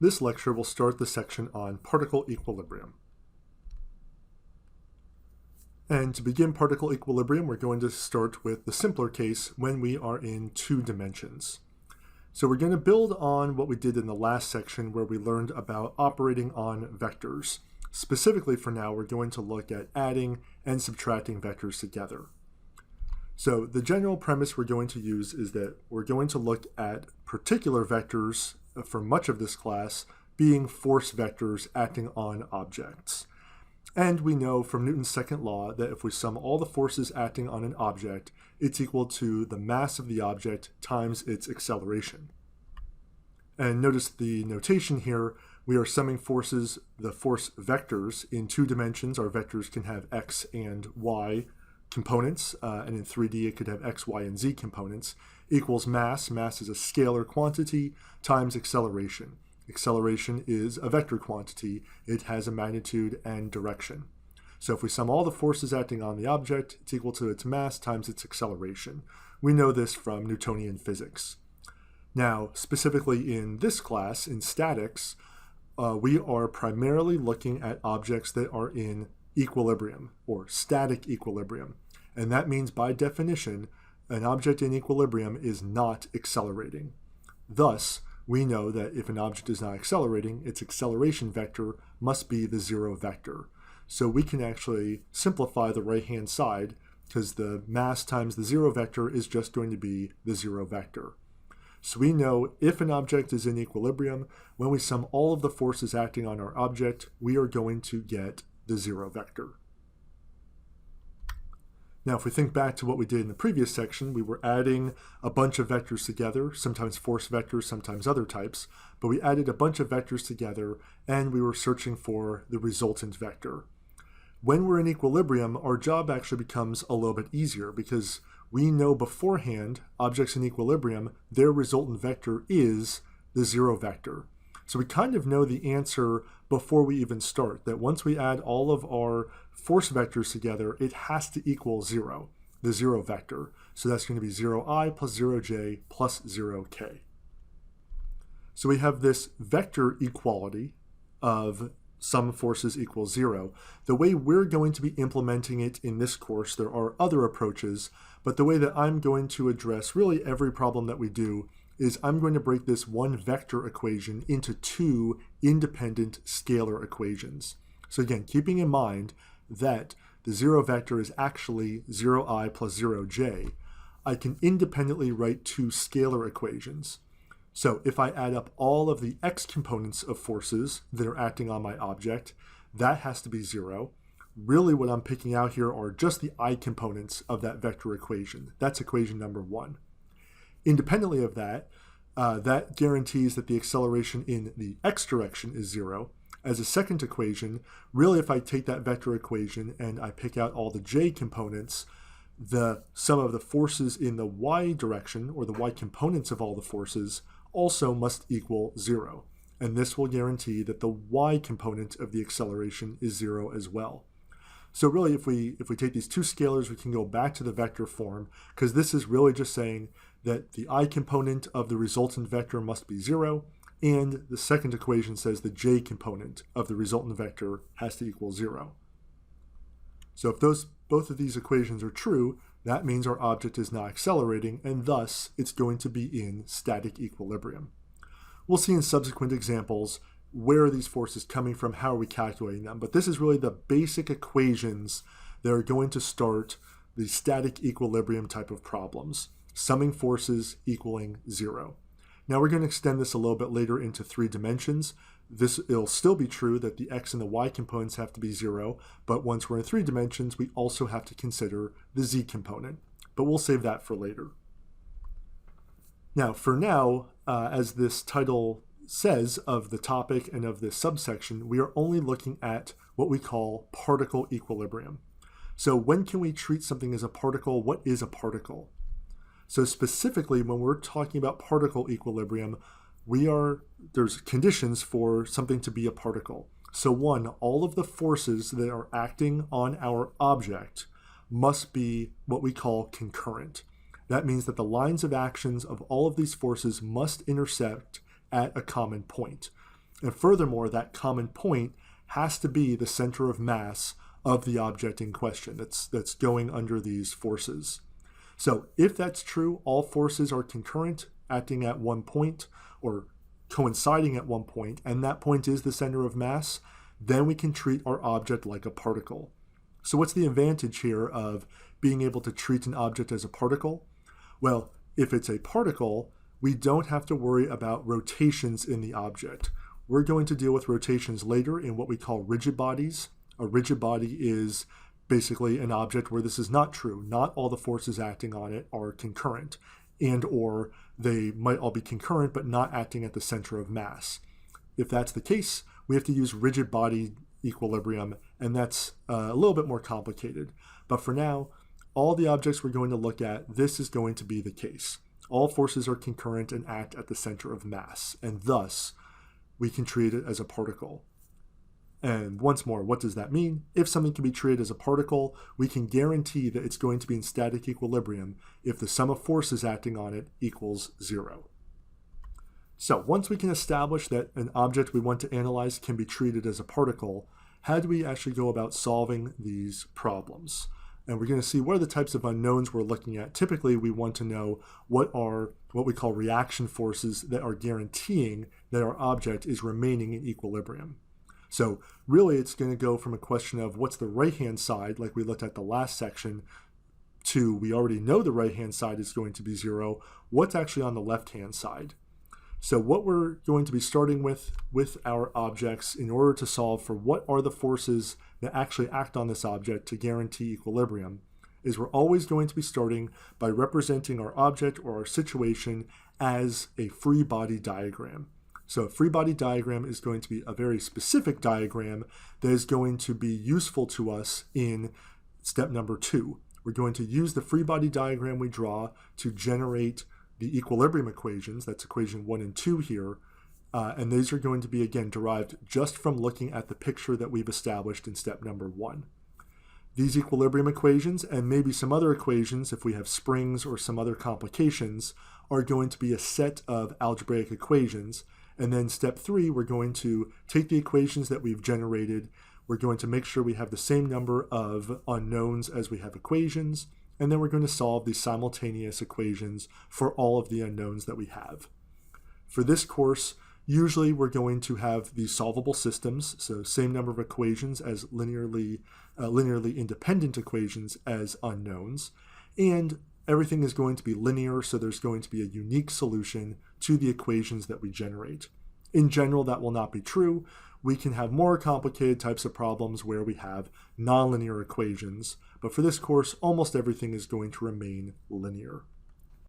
This lecture will start the section on particle equilibrium. And to begin particle equilibrium, we're going to start with the simpler case when we are in 2 dimensions. So we're going to build on what we did in the last section where we learned about operating on vectors. Specifically for now, we're going to look at adding and subtracting vectors together. So the general premise we're going to use is that we're going to look at particular vectors for much of this class being force vectors acting on objects. And we know from Newton's second law that if we sum all the forces acting on an object, it's equal to the mass of the object times its acceleration. And notice the notation here, we are summing forces, the force vectors, in 2 dimensions. Our vectors can have x and y components, and in 3D it could have x, y, and z components, equals mass. Mass is a scalar quantity times acceleration. Acceleration is a vector quantity. It has a magnitude and direction. So if we sum all the forces acting on the object, it's equal to its mass times its acceleration. We know this from Newtonian physics. Now, specifically in this class, in statics, we are primarily looking at objects that are in equilibrium, or static equilibrium. And that means, by definition, an object in equilibrium is not accelerating. Thus, we know that if an object is not accelerating, its acceleration vector must be the 0 vector. So we can actually simplify the right-hand side, because the mass times the 0 vector is just going to be the 0 vector. So we know if an object is in equilibrium, when we sum all of the forces acting on our object, we are going to get the 0 vector. Now, if we think back to what we did in the previous section, we were adding a bunch of vectors together, sometimes force vectors, sometimes other types, but we added a bunch of vectors together and we were searching for the resultant vector. When we're in equilibrium, our job actually becomes a little bit easier because we know beforehand, objects in equilibrium, their resultant vector is the 0 vector. So we kind of know the answer before we even start, that once we add all of our force vectors together, it has to equal 0, the 0 vector. So that's going to be 0i plus 0j plus 0k. So we have this vector equality of sum forces equals 0. The way we're going to be implementing it in this course, there are other approaches, but the way that I'm going to address really every problem that we do is I'm going to break this one vector equation into 2 independent scalar equations. So again, keeping in mind that the 0 vector is actually 0i plus 0j, I can independently write 2 scalar equations. So if I add up all of the x components of forces that are acting on my object, that has to be 0. Really what I'm picking out here are just the I components of that vector equation. That's equation number 1. Independently of that, that guarantees that the acceleration in the x direction is 0. As a second equation, really if I take that vector equation and I pick out all the j components, the sum of the forces in the y direction, or the y components of all the forces, also must equal 0. And this will guarantee that the y component of the acceleration is 0 as well. So really if we take these 2 scalars, we can go back to the vector form, because this is really just saying that the I component of the resultant vector must be 0, and the second equation says the j component of the resultant vector has to equal 0. So if both of these equations are true, that means our object is not accelerating, and thus it's going to be in static equilibrium. We'll see in subsequent examples where are these forces coming from, how are we calculating them, but this is really the basic equations that are going to start the static equilibrium type of problems. Summing forces equaling 0. Now we're going to extend this a little bit later into 3 dimensions. It'll still be true that the x and the y components have to be 0, but once we're in 3 dimensions, we also have to consider the z component. But we'll save that for later. Now, for now, as this title says of the topic and of this subsection, we are only looking at what we call particle equilibrium. So when can we treat something as a particle? What is a particle? So specifically, when we're talking about particle equilibrium, there's conditions for something to be a particle. So 1, all of the forces that are acting on our object must be what we call concurrent. That means that the lines of actions of all of these forces must intersect at a common point. And furthermore, that common point has to be the center of mass of the object in question that's going under these forces. So if that's true, all forces are concurrent, acting at one point or coinciding at one point, and that point is the center of mass, then we can treat our object like a particle. So what's the advantage here of being able to treat an object as a particle? Well, if it's a particle, we don't have to worry about rotations in the object. We're going to deal with rotations later in what we call rigid bodies. A rigid body is basically an object where this is not true. Not all the forces acting on it are concurrent, and or they might all be concurrent but not acting at the center of mass. If that's the case, we have to use rigid body equilibrium, and that's a little bit more complicated. But for now, all the objects we're going to look at, this is going to be the case. All forces are concurrent and act at the center of mass, and thus we can treat it as a particle. And once more, what does that mean? If something can be treated as a particle, we can guarantee that it's going to be in static equilibrium if the sum of forces acting on it equals 0. So once we can establish that an object we want to analyze can be treated as a particle, how do we actually go about solving these problems? And we're going to see what are the types of unknowns we're looking at. Typically, we want to know what we call reaction forces that are guaranteeing that our object is remaining in equilibrium. So really, it's going to go from a question of what's the right-hand side, like we looked at the last section, to we already know the right-hand side is going to be 0. What's actually on the left-hand side? So what we're going to be starting with our objects in order to solve for what are the forces that actually act on this object to guarantee equilibrium is we're always going to be starting by representing our object or our situation as a free body diagram. So a free body diagram is going to be a very specific diagram that is going to be useful to us in step number 2. We're going to use the free body diagram we draw to generate the equilibrium equations. That's equation 1 and 2 here. And these are going to be, again, derived just from looking at the picture that we've established in step number 1. These equilibrium equations, and maybe some other equations if we have springs or some other complications, are going to be a set of algebraic equations. And then step 3, we're going to take the equations that we've generated. We're going to make sure we have the same number of unknowns as we have equations. And then we're going to solve the simultaneous equations for all of the unknowns that we have. For this course, usually we're going to have these solvable systems, so same number of equations as linearly independent equations as unknowns. And everything is going to be linear, so there's going to be a unique solution to the equations that we generate. In general, that will not be true. We can have more complicated types of problems where we have nonlinear equations, but for this course, almost everything is going to remain linear.